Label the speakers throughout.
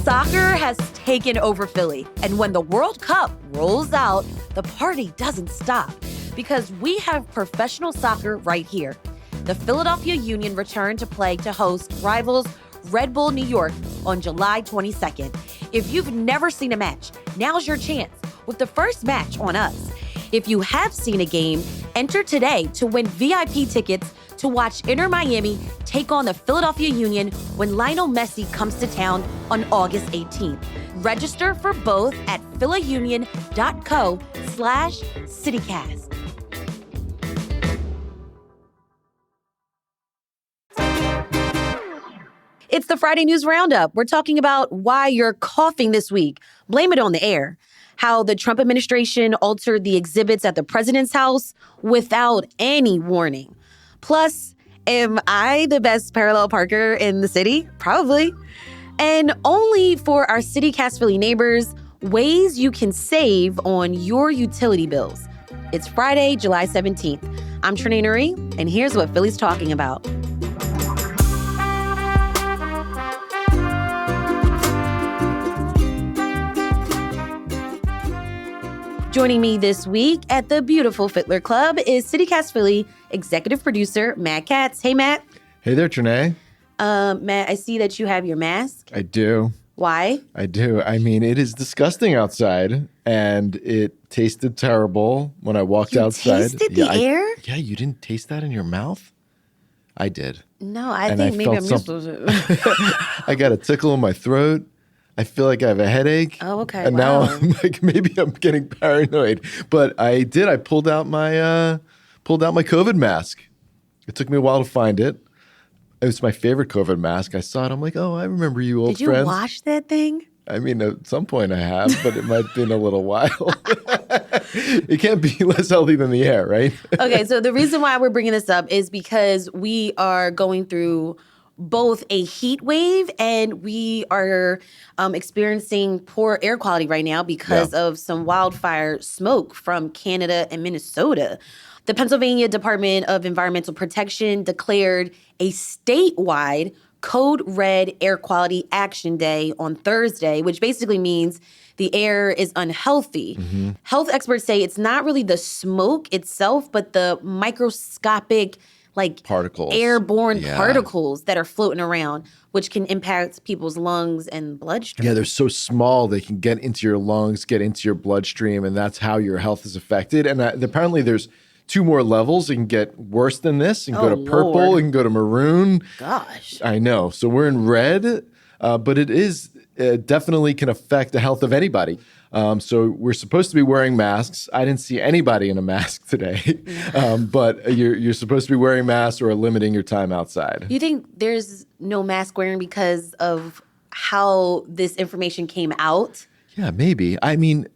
Speaker 1: Soccer has taken over Philly, and when the World Cup rolls out, the party doesn't stop because we have professional soccer right here. The Philadelphia Union returned to play to host rivals Red Bull New York on July 22nd. If you've never seen a match, now's your chance with the first match on us. If you have seen a game, enter today to win VIP tickets to watch Inter Miami take on the Philadelphia Union when Lionel Messi comes to town on August 18th. Register for both at philaunion.co/citycast. It's the Friday News Roundup. We're talking about why you're coughing this week. Blame it on the air. How the Trump administration altered the exhibits at the president's house without any warning. Plus, am I the best parallel parker in the city? Probably. And only for our CityCast Philly neighbors, ways you can save on your utility bills. It's Friday, July 17th. I'm Trenae Nuri, and here's what Philly's talking about. Joining me this week at the beautiful Fiddler Club is CityCast Philly executive producer Matt Katz. Hey, Matt.
Speaker 2: Hey there, Trenae.
Speaker 1: Matt, I see that you have your mask.
Speaker 2: I do.
Speaker 1: Why?
Speaker 2: I do. I mean, it is disgusting outside, and it tasted terrible when I walked outside.
Speaker 1: Tasted the air?
Speaker 2: Yeah, you didn't taste that in your mouth? I did.
Speaker 1: No, I think maybe I'm used to it.
Speaker 2: I got a tickle in my throat. I feel like I have a headache.
Speaker 1: Oh, okay.
Speaker 2: And now I'm like, maybe I'm getting paranoid. But I did. I pulled out my COVID mask. It took me a while to find it. It was my favorite COVID mask. I saw it. I'm like, oh, I remember you, old friends.
Speaker 1: Did you wash that thing?
Speaker 2: I mean, at some point I have, but it might have been a little while. It can't be less healthy than the air, right?
Speaker 1: Okay, so the reason why we're bringing this up is because we are going through both a heat wave and we are experiencing poor air quality right now because of some wildfire smoke from Canada and Minnesota. The Pennsylvania Department of Environmental Protection declared a statewide Code Red Air Quality Action Day on Thursday, which basically means the air is unhealthy. Mm-hmm. Health experts say it's not really the smoke itself, but the microscopic
Speaker 2: particles,
Speaker 1: airborne particles that are floating around, which can impact people's lungs and bloodstream.
Speaker 2: Yeah, they're so small they can get into your lungs, get into your bloodstream, and that's how your health is affected. And apparently there's 2 more levels. It can get worse than this. You can go to purple,
Speaker 1: Lord.
Speaker 2: you can go to maroon.
Speaker 1: Gosh.
Speaker 2: I know. So we're in red, but it definitely can affect the health of anybody. So we're supposed to be wearing masks. I didn't see anybody in a mask today, but you're supposed to be wearing masks or limiting your time outside.
Speaker 1: You think there's no mask wearing because of how this information came out?
Speaker 2: Yeah, maybe. I mean,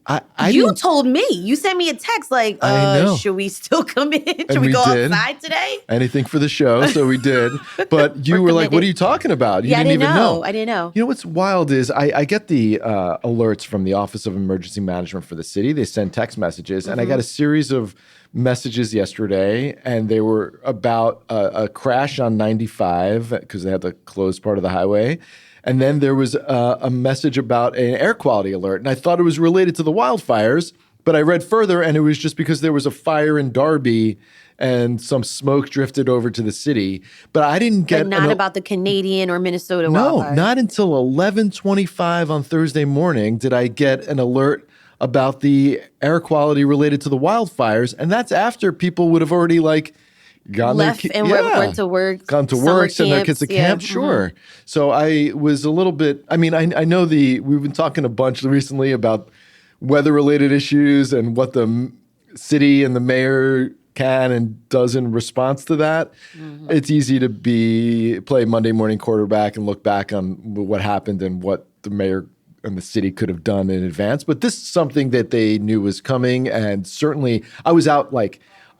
Speaker 1: You told me. You sent me a text like,
Speaker 2: I know.
Speaker 1: should we still come in? Should
Speaker 2: we
Speaker 1: we go
Speaker 2: did.
Speaker 1: outside today?
Speaker 2: Anything for the show, so we did. But you were like, what are you talking about? You didn't even know.
Speaker 1: I didn't know.
Speaker 2: You know what's wild is I get the alerts from the Office of Emergency Management for the city. They send text messages, and I got a series of messages yesterday, and they were about a crash on 95 because they had the closed part of the highway. And then there was a message about an air quality alert. And I thought it was related to the wildfires, but I read further and it was just because there was a fire in Darby and some smoke drifted over to the city. But I didn't get—
Speaker 1: But not about the Canadian or Minnesota wildfires.
Speaker 2: No, not until 11:25 on Thursday morning did I get an alert about the air quality related to the wildfires. And that's after people would have already gone
Speaker 1: went to work.
Speaker 2: Gone to work, send their kids to camp, sure. Mm-hmm. So I was a little bit, I mean, I know we've been talking a bunch recently about weather-related issues and what the city and the mayor can and does in response to that. Mm-hmm. It's easy to play Monday morning quarterback and look back on what happened and what the mayor and the city could have done in advance. But this is something that they knew was coming, and certainly I was out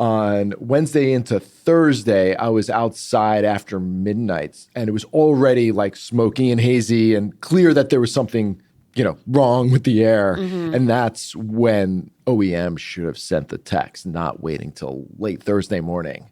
Speaker 2: on Wednesday into Thursday, I was outside after midnight, and it was already smoky and hazy and clear that there was something, wrong with the air. Mm-hmm. And that's when OEM should have sent the text, not waiting till late Thursday morning.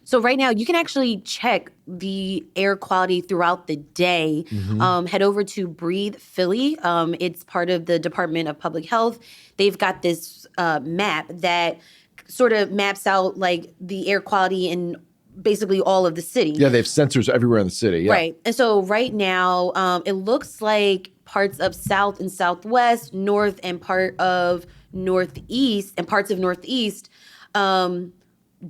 Speaker 1: So right now, you can actually check the air quality throughout the day. Head over to Breathe Philly. It's part of the Department of Public Health. They've got this map that sort of maps out like the air quality in basically all of the city.
Speaker 2: Yeah, they have sensors everywhere in the city. Yeah.
Speaker 1: Right. And so right now, it looks like parts of South and Southwest, North and part of Northeast, and parts of Northeast,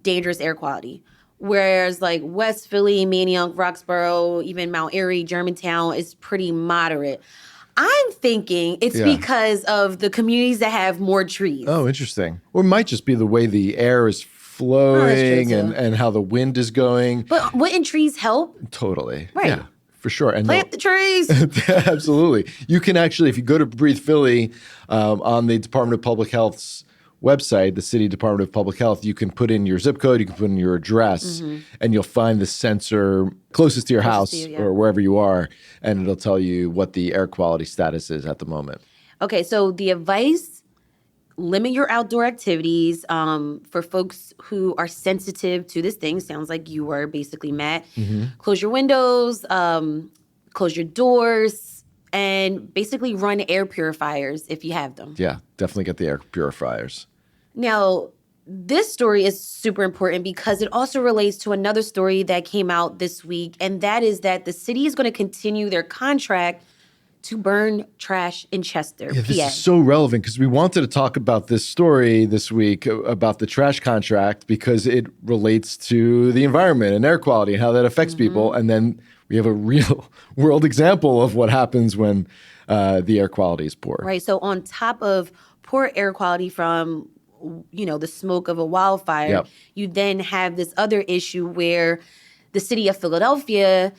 Speaker 1: dangerous air quality. Whereas like West Philly, Manayunk, Roxborough, even Mount Airy, Germantown is pretty moderate. I'm thinking it's because of the communities that have more trees.
Speaker 2: Oh, interesting. Or it might just be the way the air is flowing and how the wind is going.
Speaker 1: But wouldn't trees help?
Speaker 2: Totally.
Speaker 1: Right.
Speaker 2: Yeah, for sure. And
Speaker 1: plant the trees.
Speaker 2: Absolutely. You can actually, if you go to Breathe Philly on the Department of Public Health's website, the City Department of Public Health, you can put in your zip code, you can put in your address, and you'll find the sensor closest to your house or wherever you are, and it'll tell you what the air quality status is at the moment.
Speaker 1: Okay, so the advice, limit your outdoor activities. For folks who are sensitive to this thing, sounds like you are basically, Matt. Close your windows, close your doors, and basically run air purifiers if you have them.
Speaker 2: Yeah, definitely get the air purifiers.
Speaker 1: Now, this story is super important because it also relates to another story that came out this week, and that is that the city is going to continue their contract to burn trash in Chester,
Speaker 2: Yeah,
Speaker 1: PA.
Speaker 2: this is so relevant because we wanted to talk about this story this week about the trash contract because it relates to the environment and air quality and how that affects people. And then we have a real world example of what happens when the air quality is poor.
Speaker 1: Right. So on top of poor air quality from, the smoke of a wildfire, you then have this other issue where the city of Philadelphia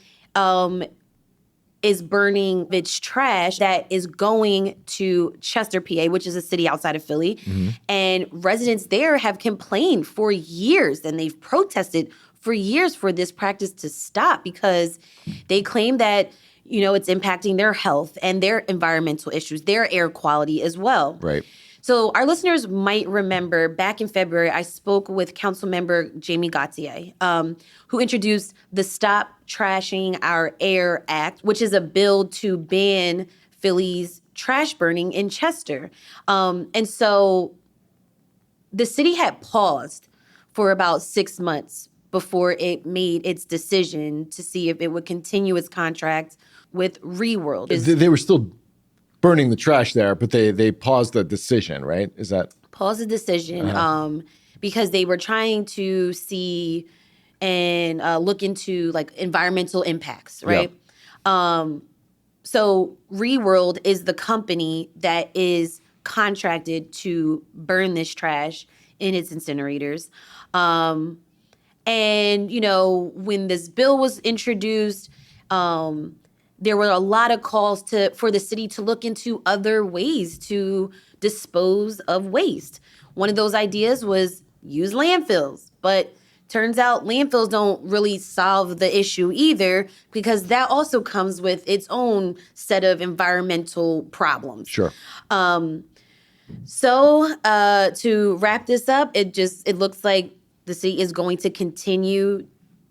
Speaker 1: is burning its trash that is going to Chester, PA, which is a city outside of Philly. And residents there have complained for years, and they've protested for years for this practice to stop because they claim that, it's impacting their health and their environmental issues, their air quality as well.
Speaker 2: Right.
Speaker 1: So our listeners might remember back in February, I spoke with Councilmember Jamie Gauthier, who introduced the Stop Trashing Our Air Act, which is a bill to ban Philly's trash burning in Chester. And so the city had paused for about 6 months before it made its decision to see if it would continue its contract with Reworld.
Speaker 2: They were still burning the trash there, but they paused the decision, right? Is that?
Speaker 1: Pause the decision because they were trying to see and look into like environmental impacts, right? So Reworld is the company that is contracted to burn this trash in its incinerators. And, when this bill was introduced, there were a lot of calls for the city to look into other ways to dispose of waste. One of those ideas was use landfills, but turns out landfills don't really solve the issue either because that also comes with its own set of environmental problems.
Speaker 2: Sure.
Speaker 1: So to wrap this up, it looks like the city is going to continue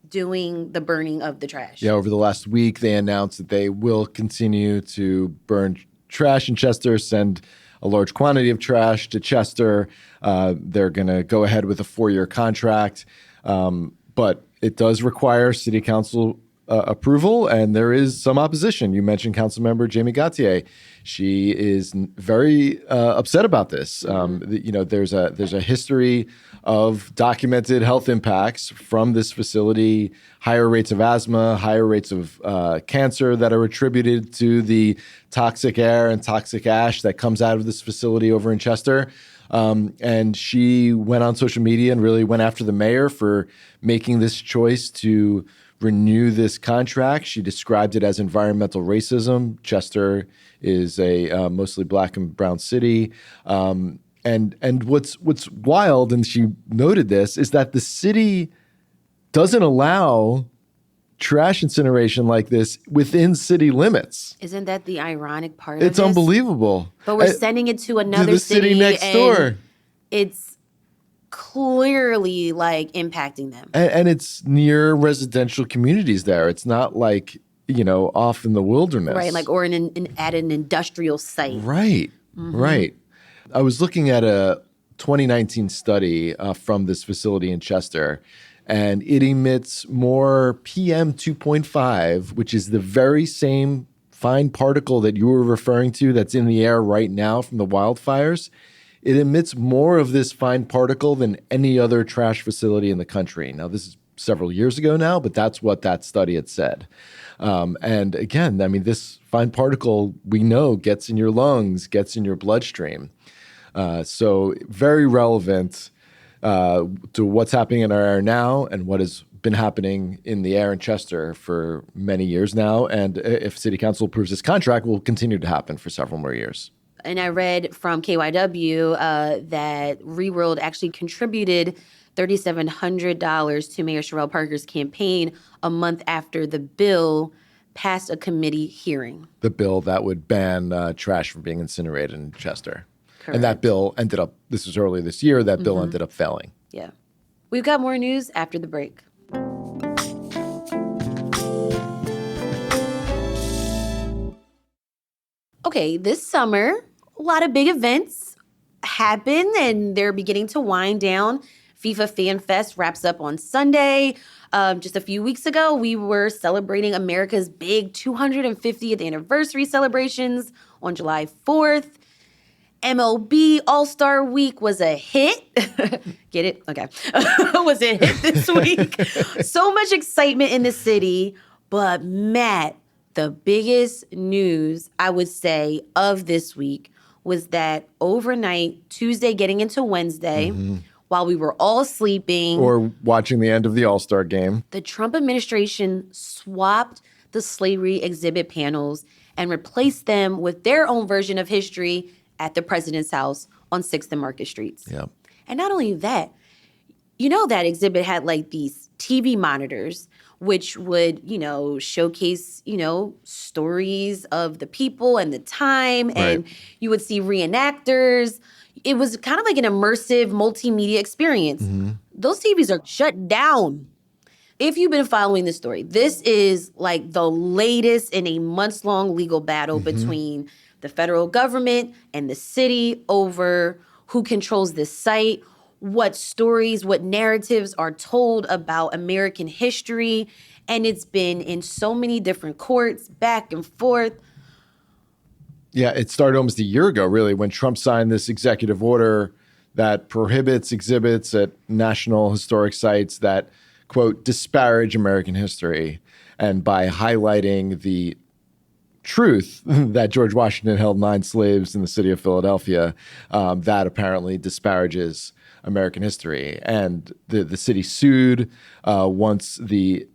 Speaker 1: doing the burning of the trash.
Speaker 2: Yeah, over the last week, they announced that they will continue to burn trash in Chester, send a large quantity of trash to Chester. They're going to go ahead with a 4-year contract, but it does require city council approval, and there is some opposition. You mentioned Councilmember Jamie Gauthier. She is very upset about this. There's a history of documented health impacts from this facility, higher rates of asthma, higher rates of cancer that are attributed to the toxic air and toxic ash that comes out of this facility over in Chester. And she went on social media and really went after the mayor for making this choice to renew this contract. She described it as environmental racism. Chester is a mostly black and brown city. And what's wild, and she noted this, is that the city doesn't allow trash incineration like this within city limits.
Speaker 1: Isn't that the ironic part of
Speaker 2: It's
Speaker 1: this?
Speaker 2: Unbelievable.
Speaker 1: But we're sending it to another
Speaker 2: the city next
Speaker 1: and
Speaker 2: door.
Speaker 1: It's clearly like impacting them.
Speaker 2: And it's near residential communities there. It's not like, off in the wilderness.
Speaker 1: Right, like or at an industrial site.
Speaker 2: Right, right. I was looking at a 2019 study from this facility in Chester, and it emits more PM 2.5, which is the very same fine particle that you were referring to that's in the air right now from the wildfires. It emits more of this fine particle than any other trash facility in the country. Now, this is several years ago now, but that's what that study had said. And again, I mean, this fine particle, we know, gets in your lungs, gets in your bloodstream. So very relevant to what's happening in our air now and what has been happening in the air in Chester for many years now. And if City Council approves this contract, will continue to happen for several more years.
Speaker 1: And I read from KYW that Reworld actually contributed $3,700 to Mayor Sherrell Parker's campaign a month after the bill passed a committee hearing.
Speaker 2: The bill that would ban trash from being incinerated in Chester.
Speaker 1: Correct.
Speaker 2: And that bill ended up, this was early this year, that bill ended up failing.
Speaker 1: Yeah. We've got more news after the break. Okay, this summer, a lot of big events happen and they're beginning to wind down. FIFA Fan Fest wraps up on Sunday. Just a few weeks ago, we were celebrating America's big 250th anniversary celebrations on July 4th. MLB All-Star Week was a hit. Get it? Okay. Was a hit this week. So much excitement in the city. But Matt, the biggest news, I would say, of this week was that overnight, Tuesday getting into Wednesday, while we were all sleeping.
Speaker 2: Or watching the end of the All-Star game.
Speaker 1: The Trump administration swapped the slavery exhibit panels and replaced them with their own version of history at the president's house on 6th and Market Streets.
Speaker 2: Yeah.
Speaker 1: And not only that, that exhibit had like these TV monitors, which would, showcase, stories of the people and the time. And you would see reenactors. It was kind of like an immersive multimedia experience. Those TVs are shut down. If you've been following this story, this is like the latest in a months-long legal battle between the federal government and the city over who controls this site, what stories, what narratives are told about American history. And it's been in so many different courts, back and forth.
Speaker 2: Yeah, it started almost a year ago, really, when Trump signed this executive order that prohibits exhibits at national historic sites that, quote, disparage American history. And by highlighting the truth that George Washington held 9 slaves in the city of Philadelphia, that apparently disparages American history. And the city sued once the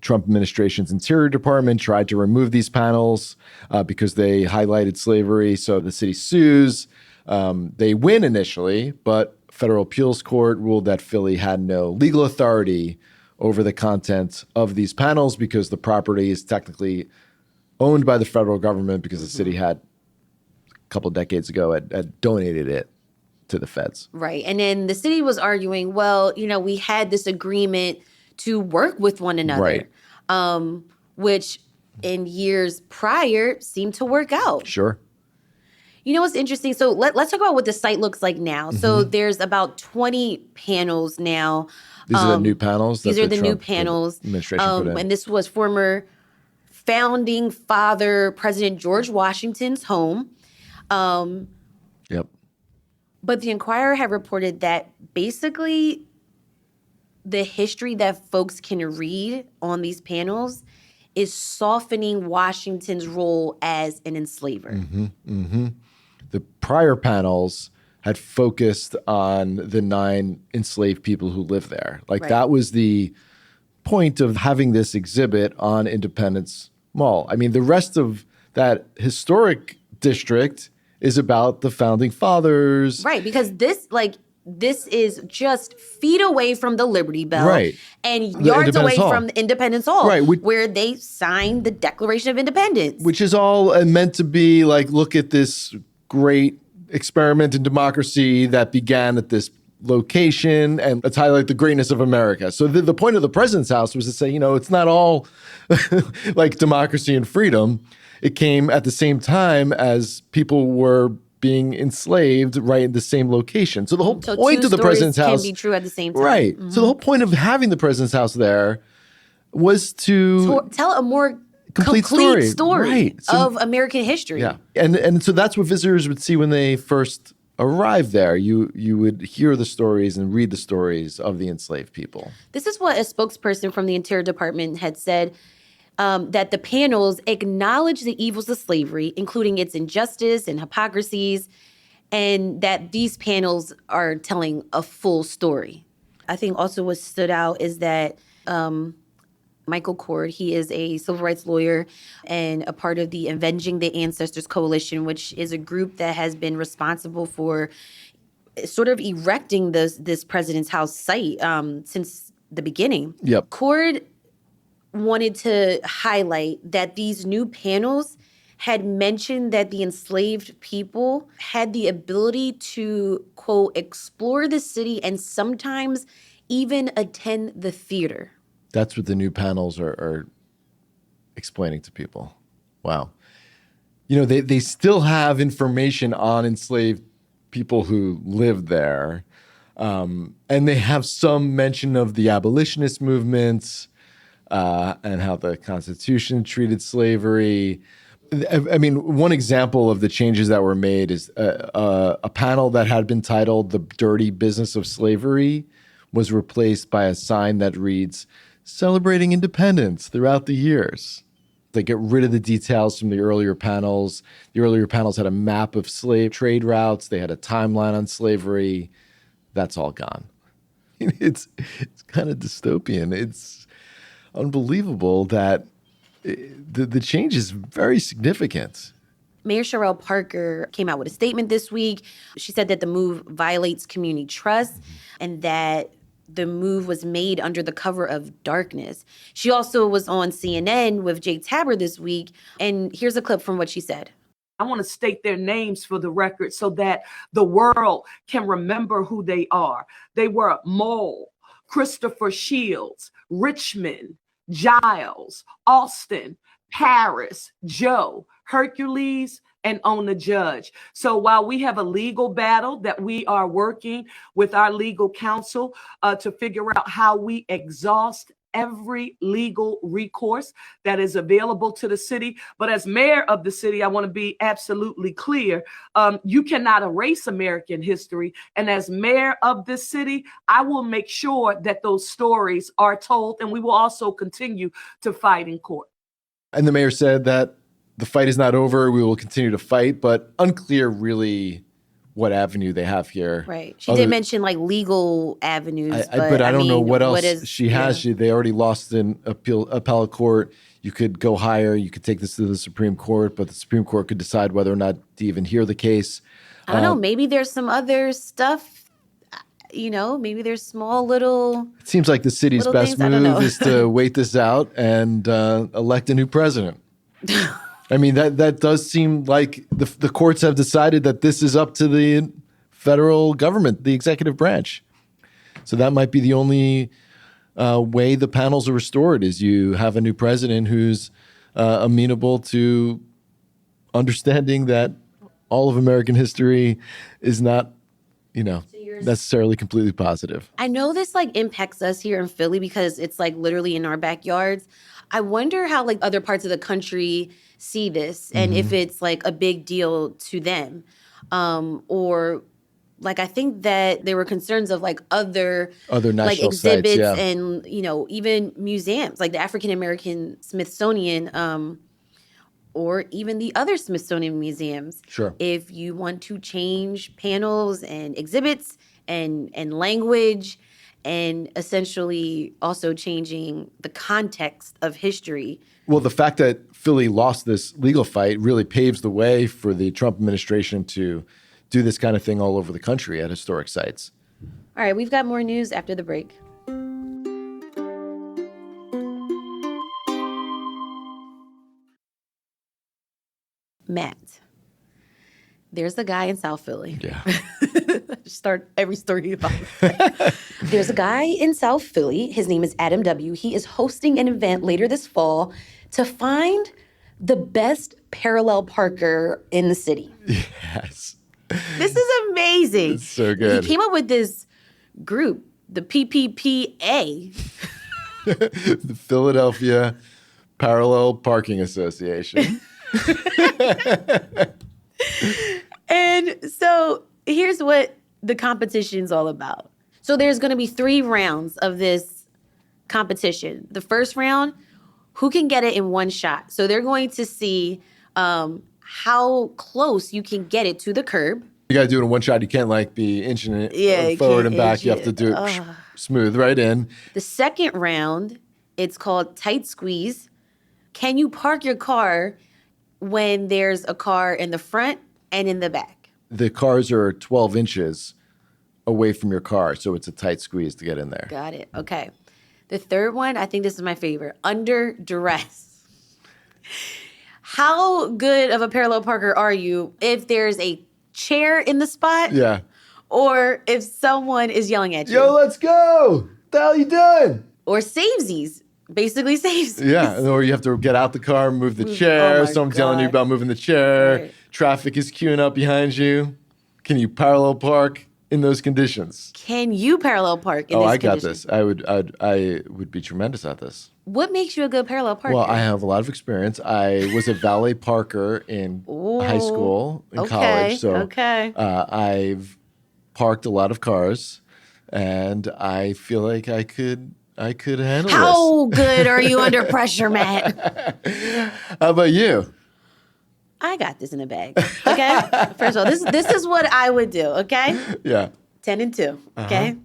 Speaker 2: Trump administration's Interior Department tried to remove these panels because they highlighted slavery. So the city sues. They win initially, but federal appeals court ruled that Philly had no legal authority over the content of these panels because the property is technically owned by the federal government because the city had a couple decades ago had donated it to the feds.
Speaker 1: Right. And then the city was arguing, well, we had this agreement to work with one another, which in years prior seemed to work out.
Speaker 2: Sure.
Speaker 1: What's interesting? So let's talk about what the site looks like now. So there's about 20 panels now.
Speaker 2: These are the new panels?
Speaker 1: These are the new panels.
Speaker 2: Administration put in.
Speaker 1: And this was former founding father, President George Washington's home.
Speaker 2: Yep.
Speaker 1: But the Inquirer had reported that basically the history that folks can read on these panels is softening Washington's role as an enslaver.
Speaker 2: The prior panels had focused on the 9 enslaved people who lived there. That was the point of having this exhibit on Independence Mall. I mean, the rest of that historic district is about the founding fathers.
Speaker 1: Right, because this is just feet away from the Liberty Bell.
Speaker 2: Right.
Speaker 1: And yards away
Speaker 2: Hall.
Speaker 1: from Independence Hall.
Speaker 2: Right.
Speaker 1: Where they signed the Declaration of Independence.
Speaker 2: Which is all meant to be like, look at this great experiment in democracy that began at this location, and let's highlight the greatness of America. So the point of the president's house was to say, it's not all like democracy and freedom. It came at the same time as people were being enslaved right in the same location. So the whole point of the president's house
Speaker 1: can be true at the same time.
Speaker 2: Right. So the whole point of having the president's house there was to
Speaker 1: tell a more complete story right. of American history.
Speaker 2: Yeah. And so that's what visitors would see when they first arrived there. You would hear the stories and read the stories of the enslaved people.
Speaker 1: This is what a spokesperson from the Interior Department had said, that the panels acknowledge the evils of slavery, including its injustice and hypocrisies, and that these panels are telling a full story. I think also what stood out is that Michael Cord, he is a civil rights lawyer and a part of the Avenging the Ancestors Coalition, which is a group that has been responsible for sort of erecting this president's house site since the beginning.
Speaker 2: Yep.
Speaker 1: Cord wanted to highlight that these new panels had mentioned that the enslaved people had the ability to, quote, explore the city and sometimes even attend the theater.
Speaker 2: That's what the new panels are explaining to people. Wow. They still have information on enslaved people who lived there. And they have some mention of the abolitionist movements, and how the Constitution treated slavery. I mean, one example of the changes that were made is a panel that had been titled "The Dirty Business of Slavery" was replaced by a sign that reads, "Celebrating Independence Throughout the Years." They get rid of the details from the earlier panels. The earlier panels had a map of slave trade routes. They had a timeline on slavery. That's all gone. It's kind of dystopian. It's unbelievable that the change is very significant.
Speaker 1: Mayor Sherrell Parker came out with a statement this week. She said that the move violates community trust and that the move was made under the cover of darkness. She also was on CNN with Jake Tabor this week, and here's a clip from what she said.
Speaker 3: I want to state their names for the record so that the world can remember who they are. They were Mole, Christopher Shields, Richmond, Giles, Austin, Paris, Joe, Hercules, and Ona Judge. So while we have a legal battle that we are working with our legal counsel to figure out how we exhaust every legal recourse that is available to the city. But as mayor of the city, I want to be absolutely clear. You cannot erase American history. And as mayor of this city, I will make sure that those stories are told, and we will also continue to fight in court.
Speaker 2: And the mayor said that the fight is not over. We will continue to fight, but unclear really what avenue they have here.
Speaker 1: Right. She did mention like legal avenues,
Speaker 2: but I don't know what else she has. They already lost in appellate court. You could go higher. You could take this to the Supreme Court, but the Supreme Court could decide whether or not to even hear the case.
Speaker 1: I don't know. Maybe there's some other stuff. Maybe there's small little.
Speaker 2: It seems like the city's best move is to wait this out and elect a new president. I mean, that does seem like the courts have decided that this is up to the federal government, the executive branch. So that might be the only way the panels are restored is you have a new president who's amenable to understanding that all of American history is not, necessarily completely positive.
Speaker 1: I know this impacts us here in Philly because it's literally in our backyards. I wonder how other parts of the country see this and if it's a big deal to them. Or I think that there were concerns of other
Speaker 2: national
Speaker 1: exhibits
Speaker 2: sites,
Speaker 1: and, even museums like the African American Smithsonian or even the other Smithsonian museums.
Speaker 2: Sure.
Speaker 1: If you want to change panels and exhibits and language and essentially also changing the context of history.
Speaker 2: Well, the fact that Philly lost this legal fight really paves the way for the Trump administration to do this kind of thing all over the country at historic sites.
Speaker 1: All right, we've got more news after the break. Matt, there's a guy in South Philly.
Speaker 2: Yeah.
Speaker 1: start every story about it. There's a guy in South Philly. His name is Adam W. He is hosting an event later this fall to find the best parallel parker in the city.
Speaker 2: Yes.
Speaker 1: This is amazing.
Speaker 2: It's so good.
Speaker 1: He came up with this group, the PPPA.
Speaker 2: The Philadelphia Parallel Parking Association.
Speaker 1: And so here's what the competition's all about. So there's going to be 3 rounds of this competition. The first round, who can get it in one shot? So they're going to see how close you can get it to the curb.
Speaker 2: You got to do it in one shot. You can't like be inching it
Speaker 1: You
Speaker 2: forward
Speaker 1: can't
Speaker 2: and back.
Speaker 1: inch
Speaker 2: You have to do it smooth right in.
Speaker 1: The second round, it's called tight squeeze. Can you park your car when there's a car in the front and in the back?
Speaker 2: The cars are 12 inches away from your car, so it's a tight squeeze to get in there.
Speaker 1: Got it. Okay. The third one, I think this is my favorite. Under duress. How good of a parallel parker are you if there's a chair in the spot?
Speaker 2: Yeah.
Speaker 1: Or if someone is yelling at you?
Speaker 2: Yo, let's go. What the hell you doing?
Speaker 1: Or savesies. Basically savesies.
Speaker 2: Yeah, or you have to get out the car, move the chair.
Speaker 1: Oh my
Speaker 2: Someone's yelling at you
Speaker 1: God.
Speaker 2: about moving the chair.
Speaker 1: Right.
Speaker 2: Traffic is queuing up behind you. Can you parallel park in those conditions?
Speaker 1: Can you parallel park in this
Speaker 2: I got
Speaker 1: condition?
Speaker 2: this. I would be tremendous at this.
Speaker 1: What makes you a good parallel parker?
Speaker 2: Well, I have a lot of experience. I was a valet parker in high school and college, so I've parked a lot of cars, and I feel like I could handle
Speaker 1: How good are you under pressure, Matt?
Speaker 2: this. How about you?
Speaker 1: I got this in a bag. Okay. First of all, this is what I would do. Okay.
Speaker 2: Yeah.
Speaker 1: 10 and 2. Okay.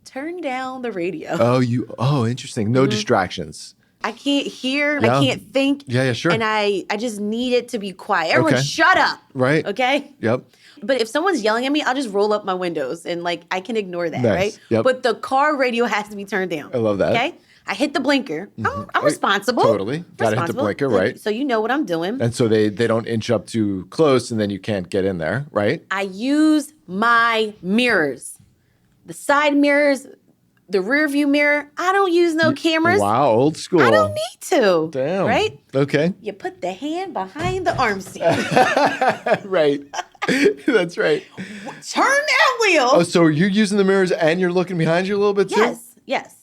Speaker 1: Turn down the radio.
Speaker 2: Oh, interesting. No distractions.
Speaker 1: I can't hear.
Speaker 2: Yeah.
Speaker 1: I can't think.
Speaker 2: Yeah, sure.
Speaker 1: And I just need it to be quiet. Everyone,
Speaker 2: Okay.
Speaker 1: shut up.
Speaker 2: Right.
Speaker 1: Okay.
Speaker 2: Yep.
Speaker 1: But if someone's yelling at me, I'll just roll up my windows and like I can ignore that,
Speaker 2: Nice.
Speaker 1: right?
Speaker 2: Yep.
Speaker 1: But the car radio has to be turned down.
Speaker 2: I love that.
Speaker 1: Okay. I hit the blinker. I'm responsible.
Speaker 2: Totally. Gotta hit the
Speaker 1: Responsible.
Speaker 2: blinker, right.
Speaker 1: So you know what I'm doing.
Speaker 2: And so they don't inch up too close, and then you can't get in there, right?
Speaker 1: I use my mirrors, the side mirrors, the rear view mirror. I don't use no cameras.
Speaker 2: Wow, old school.
Speaker 1: I don't need to.
Speaker 2: Damn.
Speaker 1: Right?
Speaker 2: Okay.
Speaker 1: You put the hand behind the arm seat.
Speaker 2: Right. That's right.
Speaker 1: Turn that wheel.
Speaker 2: Oh, so you're using the mirrors and you're looking behind you a little bit too?
Speaker 1: Yes.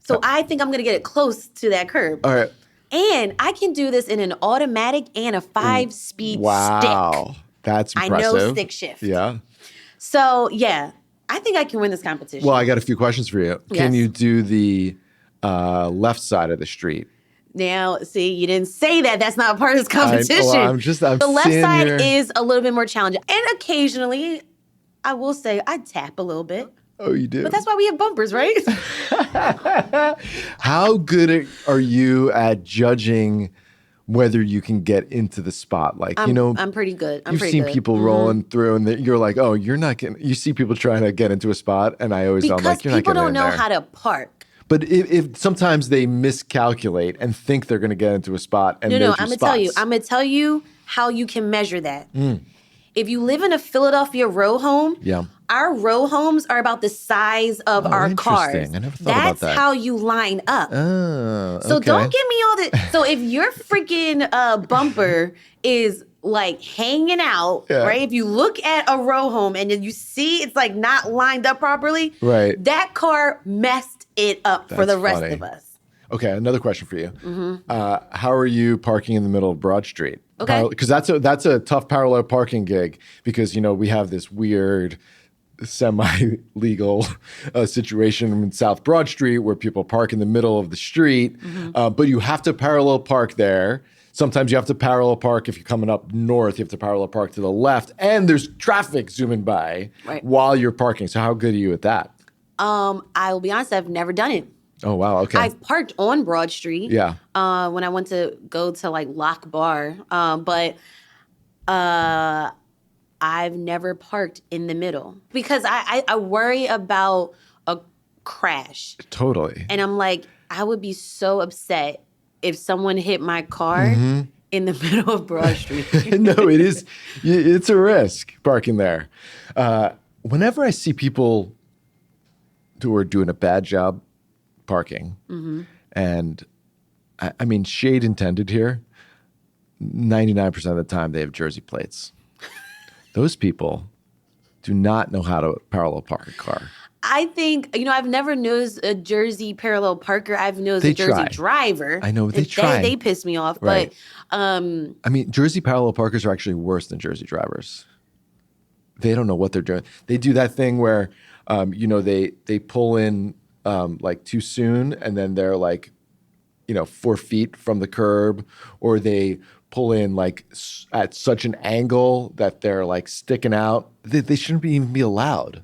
Speaker 1: So I think I'm going to get it close to that curb.
Speaker 2: All right.
Speaker 1: And I can do this in an automatic and a 5-speed
Speaker 2: Wow.
Speaker 1: stick.
Speaker 2: That's
Speaker 1: I
Speaker 2: impressive.
Speaker 1: know stick shift.
Speaker 2: Yeah.
Speaker 1: So, yeah, I think I can win this competition.
Speaker 2: Well, I got a few questions for you. Can
Speaker 1: Yes.
Speaker 2: you do the left side of the street?
Speaker 1: Now, see, you didn't say that. That's not part of this competition.
Speaker 2: I'm
Speaker 1: the left
Speaker 2: seeing
Speaker 1: side
Speaker 2: your-
Speaker 1: is a little bit more challenging. And occasionally, I will say, I tap a little bit.
Speaker 2: Oh, you do?
Speaker 1: But that's why we have bumpers, right?
Speaker 2: How good are you at judging whether you can get into the spot? Like,
Speaker 1: I'm pretty good.
Speaker 2: You've seen people rolling through, and you're like, "Oh, you're not getting." You see people trying to get into a spot, and I always I'm
Speaker 1: Because
Speaker 2: like, "You're not
Speaker 1: people
Speaker 2: getting
Speaker 1: don't
Speaker 2: in
Speaker 1: know
Speaker 2: there."
Speaker 1: how to park.
Speaker 2: But if sometimes they miscalculate and think they're going to get into a spot, and
Speaker 1: No,
Speaker 2: there's
Speaker 1: I'm
Speaker 2: your
Speaker 1: gonna tell you how you can measure that. If you live in a Philadelphia row home,
Speaker 2: Yeah.
Speaker 1: our row homes are about the size of our cars.
Speaker 2: interesting. I never thought about
Speaker 1: That's
Speaker 2: that.
Speaker 1: how you line up.
Speaker 2: Oh,
Speaker 1: So
Speaker 2: okay.
Speaker 1: don't give me all the. So if your freaking bumper is like hanging out,
Speaker 2: Yeah.
Speaker 1: right? If you look at a row home and then you see it's like not lined up properly,
Speaker 2: Right.
Speaker 1: that car messed it up for
Speaker 2: That's
Speaker 1: the rest
Speaker 2: funny.
Speaker 1: of us.
Speaker 2: Okay, another question for you. How are you parking in the middle of Broad Street?
Speaker 1: Okay.
Speaker 2: Because that's a tough parallel parking gig because, we have this weird semi-legal situation in South Broad Street where people park in the middle of the street, but you have to parallel park there. Sometimes you have to parallel park if you're coming up north. You have to parallel park to the left, and there's traffic zooming by while you're parking. So how good are you at that?
Speaker 1: I will be honest, I've never done it.
Speaker 2: Oh, wow. Okay.
Speaker 1: I've parked on Broad Street.
Speaker 2: Yeah.
Speaker 1: When I went to go to like Lock Bar, but I've never parked in the middle because I worry about a crash,
Speaker 2: Totally.
Speaker 1: and I'm like, I would be so upset if someone hit my car in the middle of Broad Street.
Speaker 2: No, it is. It's a risk parking there. Whenever I see people who are doing a bad job parking, and I mean, shade intended here, 99% of the time they have Jersey plates. Those people do not know how to parallel park a car.
Speaker 1: I think, I've never noticed a Jersey parallel parker. I've noticed a Jersey driver.
Speaker 2: I know, they try.
Speaker 1: They piss me off.
Speaker 2: Right.
Speaker 1: But
Speaker 2: I mean, Jersey parallel parkers are actually worse than Jersey drivers. They don't know what they're doing. They do that thing where, they pull in like too soon, and then they're like, 4 feet from the curb, or they pull in like at such an angle that they're like sticking out. They shouldn't even be allowed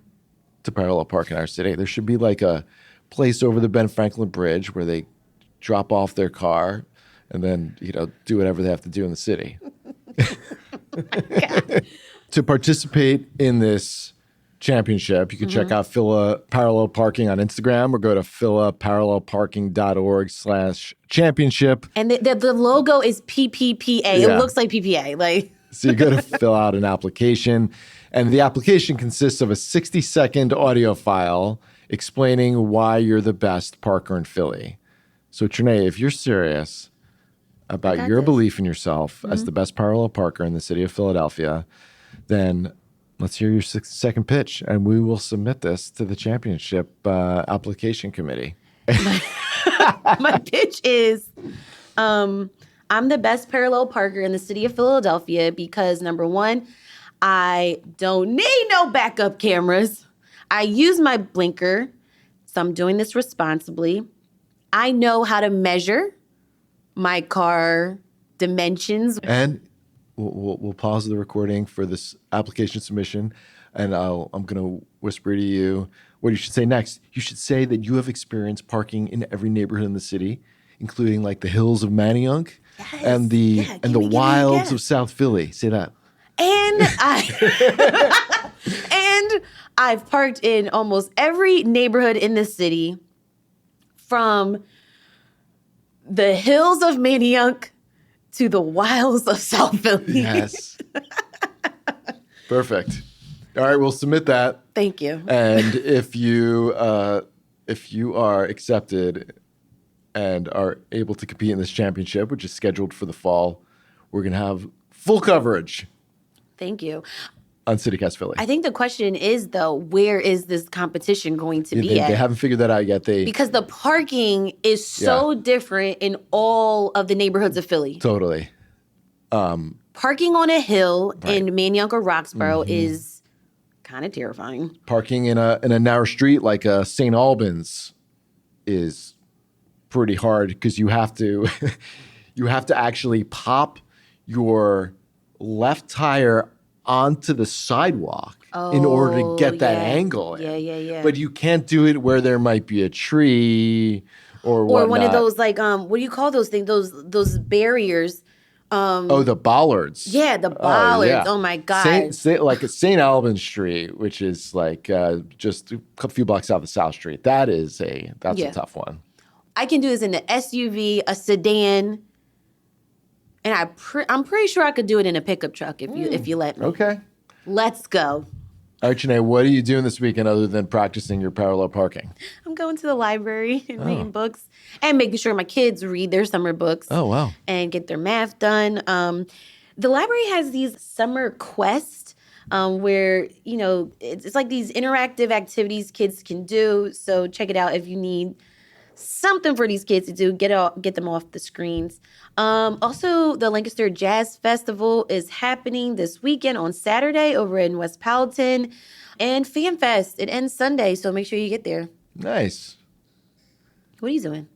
Speaker 2: to parallel park in our city. There should be like a place over the Ben Franklin Bridge where they drop off their car and then, do whatever they have to do in the city. To participate in this championship, you can check out Phila Parallel Parking on Instagram, or go to philaparallelparking.org/championship.
Speaker 1: And the logo is PPPA.
Speaker 2: Yeah.
Speaker 1: It looks like PPA.
Speaker 2: So you go to fill out an application, and the application consists of a 60-second audio file explaining why you're the best parker in Philly. So Trinae, if you're serious about your belief in yourself as the best parallel parker in the city of Philadelphia, then let's hear your 60-second pitch, and we will submit this to the championship application committee.
Speaker 1: My pitch is, I'm the best parallel parker in the city of Philadelphia because, number one, I don't need no backup cameras. I use my blinker, so I'm doing this responsibly. I know how to measure my car dimensions.
Speaker 2: And we'll pause the recording for this application submission, and I'm going to whisper to you what you should say next. You should say that you have experienced parking in every neighborhood in the city, including like the hills of Manayunk and the wilds of South Philly. Say that.
Speaker 1: And I've parked in almost every neighborhood in the city, from the hills of Manayunk to the wilds of South Philly.
Speaker 2: Yes. Perfect. All right, we'll submit that.
Speaker 1: Thank you.
Speaker 2: And if you are accepted and are able to compete in this championship, which is scheduled for the fall, we're going to have full coverage.
Speaker 1: Thank you.
Speaker 2: On CityCast Philly.
Speaker 1: I think the question is, though, where is this competition going to be at?
Speaker 2: They haven't figured that out yet.
Speaker 1: Because the parking is so different in all of the neighborhoods of Philly.
Speaker 2: Totally.
Speaker 1: Parking on a hill in Manayunk or Roxborough is kind of terrifying.
Speaker 2: Parking in a narrow street like St. Albans is pretty hard because you have to actually pop your left tire onto the sidewalk in order to get that angle in.
Speaker 1: Yeah.
Speaker 2: But you can't do it where there might be a tree or whatnot.
Speaker 1: Or one of those, like, what do you call those things? Those barriers.
Speaker 2: The bollards.
Speaker 1: Yeah, the bollards. Oh my God.
Speaker 2: Like St. Albans Street, which is like just a few blocks out of South Street. That's a tough one.
Speaker 1: I can do this in an SUV, a sedan, and I'm pretty sure I could do it in a pickup truck if you let me.
Speaker 2: Okay.
Speaker 1: Let's go.
Speaker 2: All right, Janae, what are you doing this weekend other than practicing your parallel parking?
Speaker 1: I'm going to the library and reading books and making sure my kids read their summer books.
Speaker 2: Oh, wow.
Speaker 1: And get their math done. The library has these summer quests where, it's like these interactive activities kids can do. So check it out if you need something for these kids to do. Get them off the screens. Also, the Lancaster Jazz Festival is happening this weekend on Saturday over in West Powelton. And Fan Fest, it ends Sunday, so make sure you get there.
Speaker 2: Nice.
Speaker 1: What are you doing?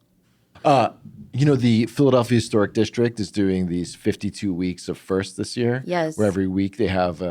Speaker 2: The Philadelphia Historic District is doing these 52 weeks of first this year.
Speaker 1: Yes.
Speaker 2: Where every week they have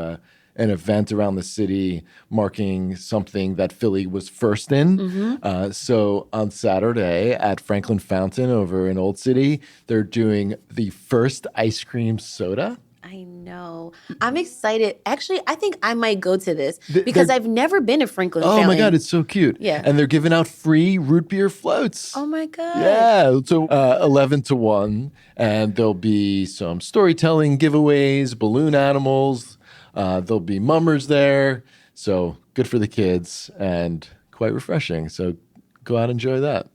Speaker 2: an event around the city marking something that Philly was first in. So on Saturday at Franklin Fountain over in Old City, they're doing the first ice cream soda.
Speaker 1: I know. I'm excited. Actually, I think I might go to this because I've never been to Franklin Fountain.
Speaker 2: Oh my God, it's so cute.
Speaker 1: Yeah.
Speaker 2: And they're giving out free root beer floats.
Speaker 1: Oh my God.
Speaker 2: Yeah. So 11 to 1. And there'll be some storytelling giveaways, balloon animals. There'll be mummers there. So good for the kids and quite refreshing. So go out and enjoy that.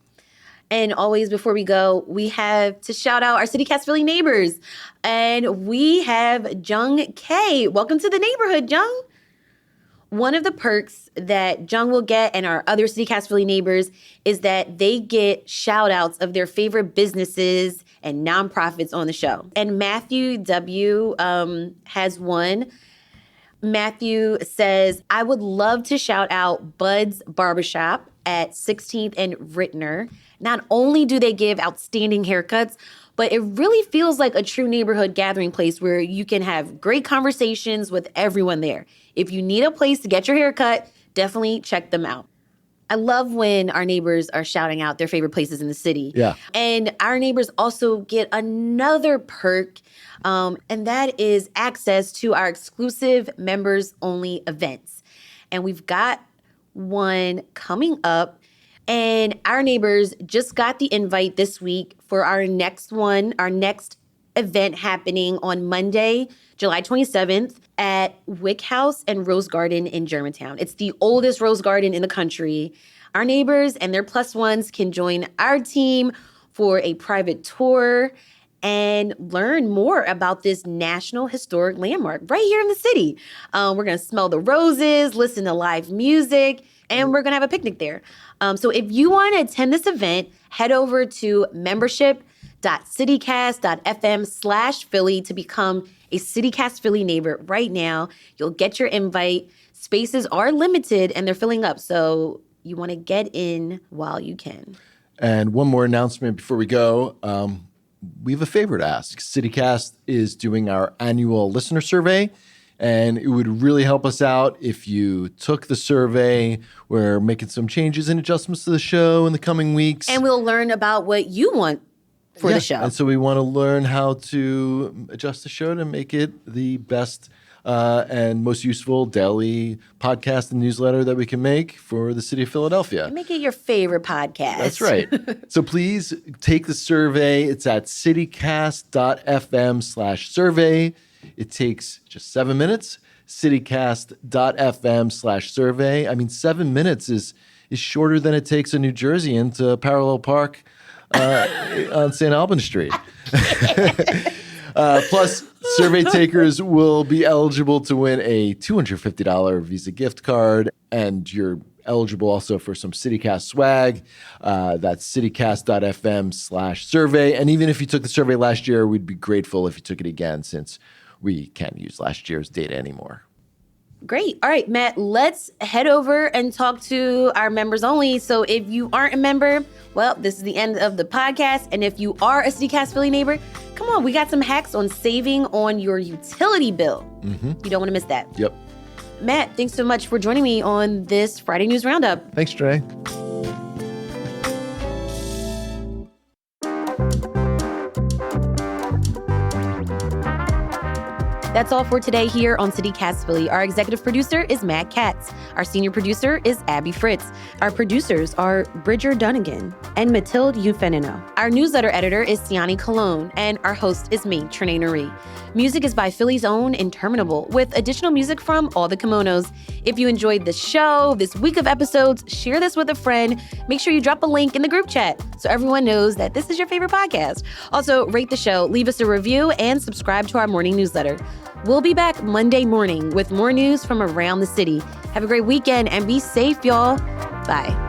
Speaker 1: And always before we go, we have to shout out our CityCast Philly neighbors. And we have Jung K. Welcome to the neighborhood, Jung. One of the perks that Jung will get and our other CityCast Philly neighbors is that they get shout outs of their favorite businesses and nonprofits on the show. And Matthew W. has one. Matthew says, I would love to shout out Bud's Barbershop at 16th and Rittner. Not only do they give outstanding haircuts, but it really feels like a true neighborhood gathering place where you can have great conversations with everyone there. If you need a place to get your hair cut, definitely check them out. I love when our neighbors are shouting out their favorite places in the city.
Speaker 2: Yeah.
Speaker 1: And our neighbors also get another perk, and that is access to our exclusive members-only events. And we've got one coming up. And our neighbors just got the invite this week for our next event happening on Monday, July 27th at Wick House and Rose Garden in Germantown. It's the oldest rose garden in the country. Our neighbors and their plus ones can join our team for a private tour and learn more about this national historic landmark right here in the city. We're going to smell the roses, listen to live music, and we're going to have a picnic there. So if you want to attend this event, head over to membership.citycast.fm/Philly to become a CityCast Philly neighbor right now. You'll get your invite. Spaces are limited and they're filling up. So you want to get in while you can.
Speaker 2: And one more announcement before we go. We have a favor to ask. CityCast is doing our annual listener survey. And it would really help us out if you took the survey. We're making some changes and adjustments to the show in the coming weeks.
Speaker 1: And we'll learn about what you want for the show.
Speaker 2: And so we want to learn how to adjust the show to make it the best and most useful daily podcast and newsletter that we can make for the city of Philadelphia.
Speaker 1: And make it your favorite podcast.
Speaker 2: That's right. So please take the survey. It's at citycast.fm/survey. It takes just 7 minutes, citycast.fm/survey. I mean, 7 minutes is shorter than it takes a New Jerseyan to Parallel Park on St. Albans Street. Plus, survey takers will be eligible to win a $250 Visa gift card, and you're eligible also for some CityCast swag. That's citycast.fm/survey. And even if you took the survey last year, we'd be grateful if you took it again since we can't use last year's data anymore.
Speaker 1: Great. All right, Matt, let's head over and talk to our members only. So if you aren't a member, well, this is the end of the podcast. And if you are a CityCast Philly neighbor, come on, we got some hacks on saving on your utility bill. Mm-hmm. You don't want to miss that.
Speaker 2: Yep.
Speaker 1: Matt, thanks so much for joining me on this Friday News Roundup.
Speaker 2: Thanks, Trey.
Speaker 1: That's all for today here on CityCast Philly. Our executive producer is Matt Katz. Our senior producer is Abby Fritz. Our producers are Bridger Dunnigan and Mathilde Eufenino. Our newsletter editor is Siani Colon, and our host is me, Trenae Nuri. Music is by Philly's own Interminable, with additional music from All the Kimonos. If you enjoyed the show, this week of episodes, share this with a friend. Make sure you drop a link in the group chat so everyone knows that this is your favorite podcast. Also, rate the show, leave us a review, and subscribe to our morning newsletter. We'll be back Monday morning with more news from around the city. Have a great weekend and be safe, y'all. Bye.